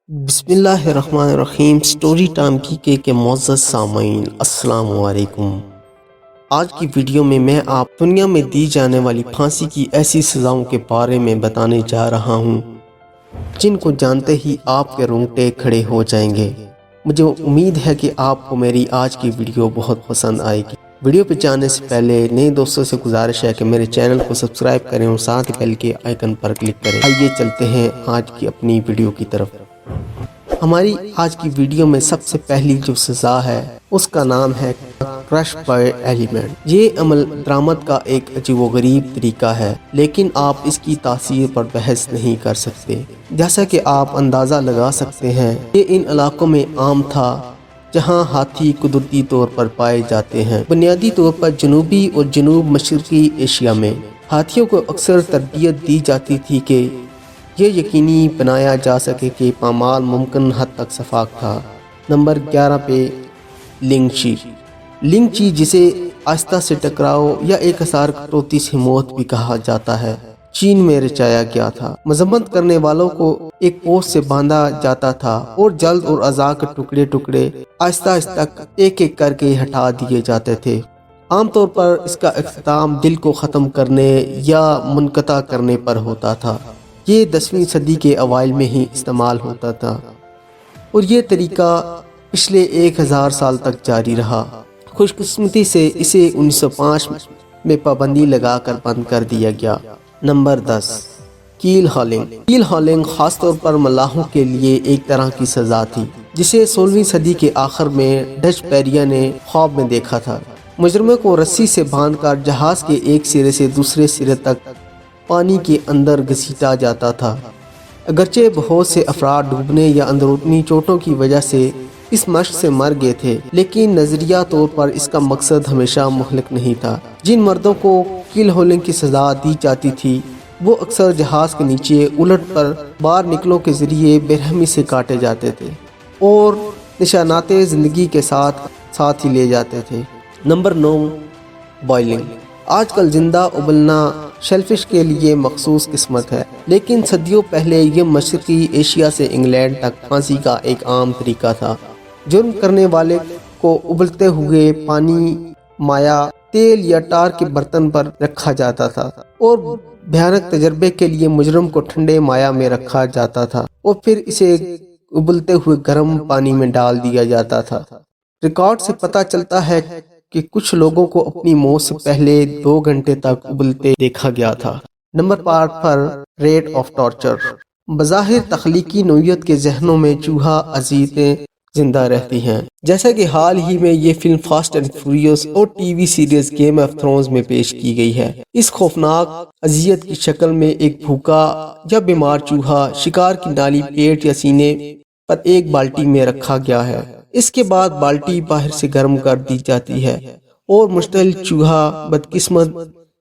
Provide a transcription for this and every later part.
بسم اللہ الرحمن الرحیم۔ سٹوری ٹائم کے معزز سامعین السلام علیکم۔ آج کی ویڈیو میں آپ دنیا میں دی جانے والی پھانسی کی ایسی سزاؤں کے بارے میں بتانے جا رہا ہوں جن کو جانتے ہی آپ کے رونگٹے کھڑے ہو جائیں گے۔ مجھے امید ہے کہ آپ کو میری آج کی ویڈیو بہت پسند آئے گی۔ ویڈیو پہ جانے سے پہلے نئے دوستوں سے گزارش ہے کہ میرے چینل کو سبسکرائب کریں اور ساتھ بیل کے آئیکن پر کلک کریں۔ آئیے چلتے ہیں آج کی اپنی ویڈیو کی طرف۔ ہماری آج کی ویڈیو میں سب سے پہلی جو سزا ہے اس کا نام ہے کرش بائی ایلیمنٹ۔ یہ عمل درآمد کا ایک عجیب و غریب طریقہ ہے، لیکن آپ اس کی تاثیر پر بحث نہیں کر سکتے۔ جیسا کہ آپ اندازہ لگا سکتے ہیں، یہ ان علاقوں میں عام تھا جہاں ہاتھی قدرتی طور پر پائے جاتے ہیں، بنیادی طور پر جنوبی اور جنوب مشرقی ایشیا میں۔ ہاتھیوں کو اکثر تربیت دی جاتی تھی کہ یہ یقینی بنایا جا سکے کہ پامال ممکن حد تک شفاف تھا۔ نمبر 11 پہ لنگ چی۔ لنگ چی جسے آہستہ سے ٹکراؤ یا ایک ہزار کٹوتی سے موت بھی کہا جاتا ہے، چین میں رچایا گیا تھا۔ مذمت کرنے والوں کو ایک پوسٹ سے باندھا جاتا تھا اور جلد اور اعضاء کے ٹکڑے ٹکڑے آہستہ آہستہ ایک ایک کر کے ہٹا دیے جاتے تھے۔ عام طور پر اس کا اختتام دل کو ختم کرنے یا منقطع کرنے پر ہوتا تھا۔ یہ 10ویں صدی کے اوائل میں ہی استعمال ہوتا تھا اور یہ طریقہ پچھلے 1000 سال تک جاری رہا۔ خوش قسمتی سے اسے 1905 میں پابندی لگا کر بند کر دیا گیا۔ نمبر 10 کیل ہالنگ۔ کیل ہالنگ خاص طور پر ملاحوں کے لیے ایک طرح کی سزا تھی جسے 16ویں صدی کے آخر میں ڈچ پیریا نے خواب میں دیکھا تھا۔ مجرموں کو رسی سے باندھ کر جہاز کے ایک سرے سے دوسرے سرے تک پانی کے اندر گھسیٹا جاتا تھا۔ اگرچہ بہت سے افراد ڈوبنے یا اندرونی چوٹوں کی وجہ سے اس مشق سے مر گئے تھے، لیکن نظریہ طور پر اس کا مقصد ہمیشہ مہلک نہیں تھا۔ جن مردوں کو کیل ہولنگ کی سزا دی جاتی تھی وہ اکثر جہاز کے نیچے الٹ پر بار نکلوں کے ذریعے بے رحمی سے کاٹے جاتے تھے اور نشانات زندگی کے ساتھ ہی لے جاتے تھے۔ Number 9 boiling. آج کل زندہ ابلنا شیلفش کے لیے مخصوص قسمت ہے، لیکن صدیوں پہلے یہ مشرقی ایشیا سے انگلینڈ تک پھانسی کا ایک عام طریقہ تھا۔ جرم کرنے والے کو ابلتے ہوئے پانی، مائع، تیل یا ٹار کے برتن پر رکھا جاتا تھا اور بھیانک تجربے کے لیے مجرم کو ٹھنڈے مائع میں رکھا جاتا تھا اور پھر اسے ابلتے ہوئے گرم پانی میں ڈال دیا جاتا تھا۔ ریکارڈ سے پتہ چلتا ہے کہ کچھ لوگوں کو اپنی موت سے پہلے 2 گھنٹے تک ابلتے دیکھا گیا تھا۔ Number 5 per rate of torture. بظاہر تخلیقی نوعیت کے ذہنوں میں چوہا اذیتیں زندہ رہتی ہیں، جیسا کہ حال ہی میں یہ فلم فاسٹ اینڈ فیوریس اور T V series game of Thrones میں پیش کی گئی ہے۔ اس خوفناک اذیت کی شکل میں ایک بھوکا یا بیمار چوہا شکار کی نالی، پیٹ یا سینے پر ایک بالٹی میں رکھا گیا ہے۔ اس کے بعد بالٹی باہر سے گرم کر دی جاتی ہے اور مشتعل چوہا بدقسمت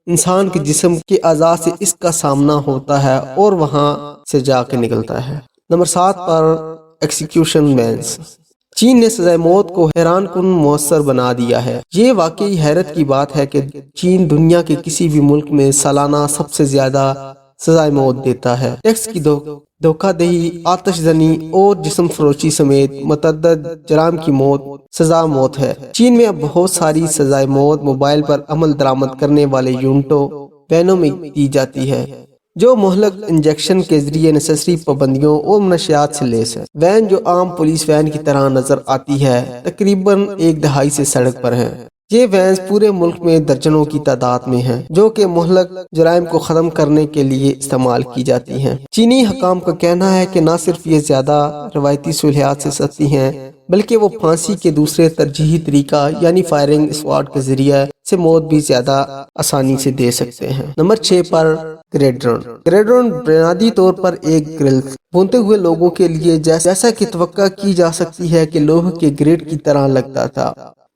انسان کے جسم کے اعضاء سے اس کا سامنا ہوتا ہے اور وہاں سے جا کے نکلتا ہے۔ نمبر 7 پر ایکسیکیوشن وینس۔ چین نے سزائے موت کو حیران کن مؤثر بنا دیا ہے۔ یہ واقعی حیرت کی بات ہے کہ چین دنیا کے کسی بھی ملک میں سالانہ سب سے زیادہ سزائے موت دیتا ہے۔ ٹیکس کی دھوکہ دہی، آتش زنی اور جسم فروشی سمیت متعدد جرائم کی سزا موت ہے۔ چین میں اب بہت ساری سزائے موت موبائل پر عمل درآمد کرنے والے یونٹوں وینوں میں دی جاتی ہے جو مہلک انجیکشن کے ذریعے نسری پابندیوں اور منشیات سے لیس ہے۔ وین جو عام پولیس وین کی طرح نظر آتی ہے تقریباً 1 دہائی سے سڑک پر ہیں۔ یہ وینز پورے ملک میں درجنوں کی تعداد میں ہیں جو کہ مہلک جرائم کو ختم کرنے کے لیے استعمال کی جاتی ہیں۔ چینی حکام کا کہنا ہے کہ نہ صرف یہ زیادہ روایتی سہولیات سے سستی ہیں بلکہ وہ پھانسی کے دوسرے ترجیحی طریقہ یعنی فائرنگ اسکواڈ کے ذریعے سے موت بھی زیادہ آسانی سے دے سکتے ہیں۔ نمبر 6 پر گریڈرن۔ گریڈرن بنیادی طور پر ایک گرل بھونتے ہوئے لوگوں کے لیے جیسا کہ توقع کی جا سکتی ہے کہ لوہے کے گریڈ کی طرح لگتا تھا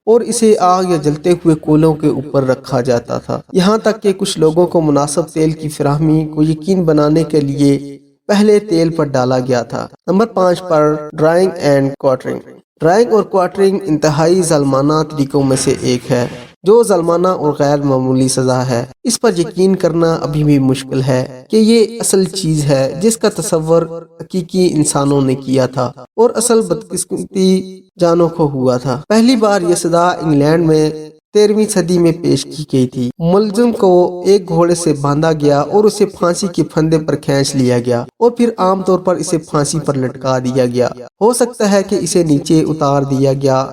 اور اسے آگ یا جلتے ہوئے کولوں کے اوپر رکھا جاتا تھا، یہاں تک کہ کچھ لوگوں کو مناسب تیل کی فراہمی کو یقین بنانے کے لیے پہلے تیل پر ڈالا گیا تھا۔ نمبر 5 پر ڈرائنگ اینڈ کوارٹرنگ۔ ڈرائنگ اور کوارٹرنگ انتہائی ظالمانہ طریقوں میں سے ایک ہے جو ظالمانہ اور غیر معمولی سزا ہے۔ اس پر یقین کرنا ابھی بھی مشکل ہے کہ یہ اصل چیز ہے جس کا تصور حقیقی انسانوں نے کیا تھا اور اصل بدقسمتی جانوں کو ہوا تھا۔ پہلی بار یہ سزا انگلینڈ میں 13ویں صدی میں پیش کی گئی تھی۔ ملزم کو ایک گھوڑے سے باندھا گیا اور اسے پھانسی کے پھندے پر کھینچ لیا گیا اور پھر عام طور پر اسے پھانسی پر لٹکا دیا گیا۔ ہو سکتا ہے کہ اسے نیچے اتار دیا گیا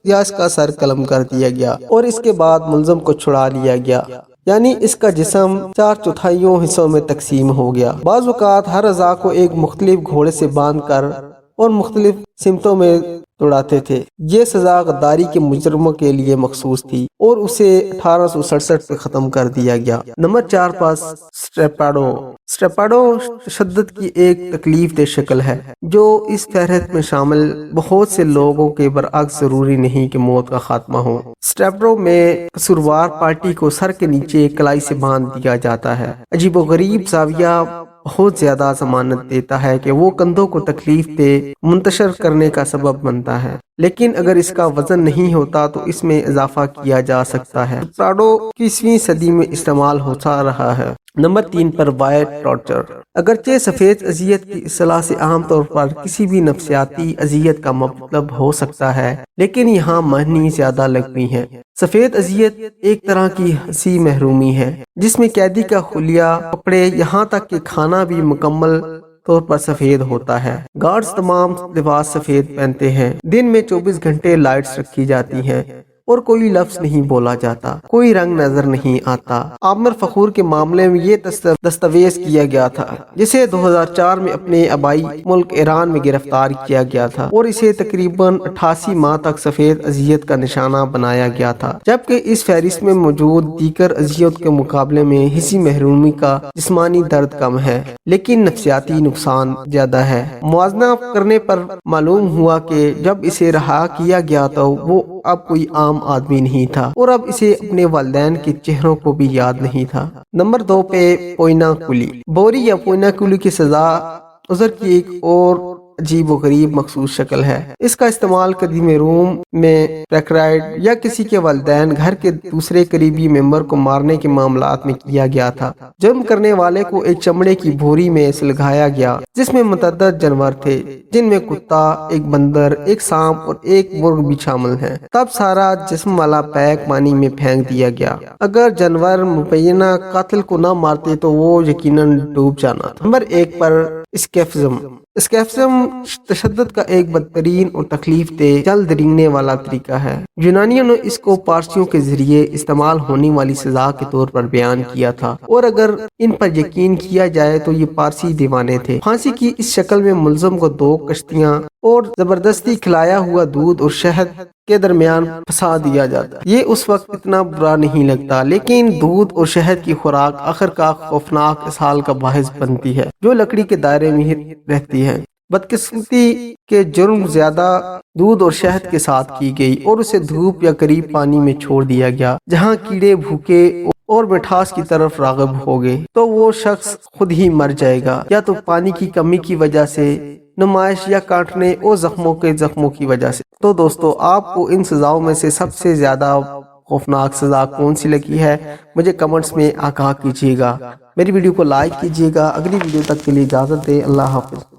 یا اس کا سر قلم کر دیا گیا اور اس کے بعد ملزم کو چھڑا لیا گیا، یعنی اس کا جسم 4/4 حصوں میں تقسیم ہو گیا۔ بعض اوقات ہر اعضاء کو ایک مختلف گھوڑے سے باندھ کر اور مختلف سمتوں میں دوڑاتے تھے۔ یہ سزا غداری کے مجرموں کے لیے مخصوص تھی اور اسے 1867 میں ختم کر دیا گیا۔ نمبر 4 پر سٹریپاڈو۔ سٹریپاڈو تشدد کی ایک تکلیف دہ شکل ہے جو اس فہرست میں شامل بہت سے لوگوں کے برعکس ضروری نہیں کہ موت کا خاتمہ ہو۔ سٹریپاڈو میں قصوروار پارٹی کو سر کے نیچے کلائی سے باندھ دیا جاتا ہے۔ عجیب و غریب زاویہ بہت زیادہ ضمانت دیتا ہے کہ وہ کندھوں کو تکلیف دہ منتشر کرنے کا سبب بنتا ہے، لیکن اگر اس کا وزن نہیں ہوتا تو اس میں اضافہ کیا جا سکتا ہے۔ سٹریپاڈو 21ویں صدی میں استعمال ہوتا رہا ہے۔ نمبر 3 پر وائٹ ٹارچر۔ اگرچہ سفید اذیت کی اصطلاح سے عام طور پر کسی بھی نفسیاتی اذیت کا مطلب ہو سکتا ہے، لیکن یہاں معنی زیادہ لغوی ہے۔ سفید اذیت ایک طرح کی حسی محرومی ہے جس میں قیدی کا حلیہ، کپڑے، یہاں تک کہ کھانا بھی مکمل طور پر سفید ہوتا ہے۔ گارڈز تمام لباس سفید پہنتے ہیں۔ دن میں 24 گھنٹے لائٹس رکھی جاتی ہیں اور کوئی لفظ نہیں بولا جاتا، کوئی رنگ نظر نہیں آتا۔ عامر فخور کے معاملے میں یہ دستاویز کیا گیا تھا، جسے 2004 میں اپنے آبائی ملک ایران میں گرفتار کیا گیا تھا اور اسے تقریباً 88 ماہ تک سفید اذیت کا نشانہ بنایا گیا تھا، جبکہ اس فہرست میں موجود دیگر اذیت کے مقابلے میں حسی محرومی کا جسمانی درد کم ہے لیکن نفسیاتی نقصان زیادہ ہے۔ موازنہ کرنے پر معلوم ہوا کہ جب اسے رہا کیا گیا تو وہ اب کوئی عام آدمی نہیں تھا اور اب اسے اپنے والدین کے چہروں کو بھی یاد نہیں تھا۔ نمبر 2 پہ پوئنا کولی۔ بوری یا پوئنا کولی کی سزا عذر کی ایک اور عجیب و غریب مخصوص شکل ہے۔ اس کا استعمال قدیم روم میں پریکرائڈ یا کسی کے والدین گھر کے دوسرے قریبی ممبر کو مارنے کے معاملات میں کیا گیا تھا۔ جرم کرنے والے کو ایک چمڑے کی بوری میں سلگایا گیا جس میں متعدد جانور تھے، جن میں کتا، ایک بندر، ایک سانپ اور ایک مرغ بھی شامل ہیں۔ تب سارا جسم والا پیک پانی میں پھینک دیا گیا۔ اگر جانور مبینہ قاتل کو نہ مارتے تو وہ یقیناً ڈوب جانا تھا۔ نمبر 1 پر اسکیفزم۔ اسکیفزم تشدد کا ایک بدترین اور تکلیف دہ جلد رینگنے والا طریقہ ہے۔ یونانیوں نے اس کو پارسیوں کے ذریعے استعمال ہونے والی سزا کے طور پر بیان کیا تھا اور اگر ان پر یقین کیا جائے تو یہ پارسی دیوانے تھے۔ پھانسی کی اس شکل میں ملزم کو 2 کشتیاں اور زبردستی کھلایا ہوا دودھ اور شہد کے درمیان پھنسا دیا جاتا ہے۔ یہ اس وقت اتنا برا نہیں لگتا، لیکن دودھ اور شہد کی خوراک آخرکار خوفناک اسہال کا باعث بنتی ہے جو لکڑی کے دائرے میں ہی رہتی ہے۔ بدقسمتی کے جرم زیادہ دودھ اور شہد کے ساتھ کی گئی اور اسے دھوپ یا قریب پانی میں چھوڑ دیا گیا جہاں کیڑے بھوکے اور مٹھاس کی طرف راغب ہو گئے تو وہ شخص خود ہی مر جائے گا، یا تو پانی کی کمی کی وجہ سے، نمائش یا کاٹنے اور زخموں کی وجہ سے۔ تو دوستو، آپ کو ان سزاؤں میں سے سب سے زیادہ خوفناک سزا کون سی لگی ہے مجھے کمنٹس میں آگاہ کیجیے گا۔ میری ویڈیو کو لائک کیجیے گا۔ اگلی ویڈیو تک کے لیے اجازت دیں۔ اللہ حافظ۔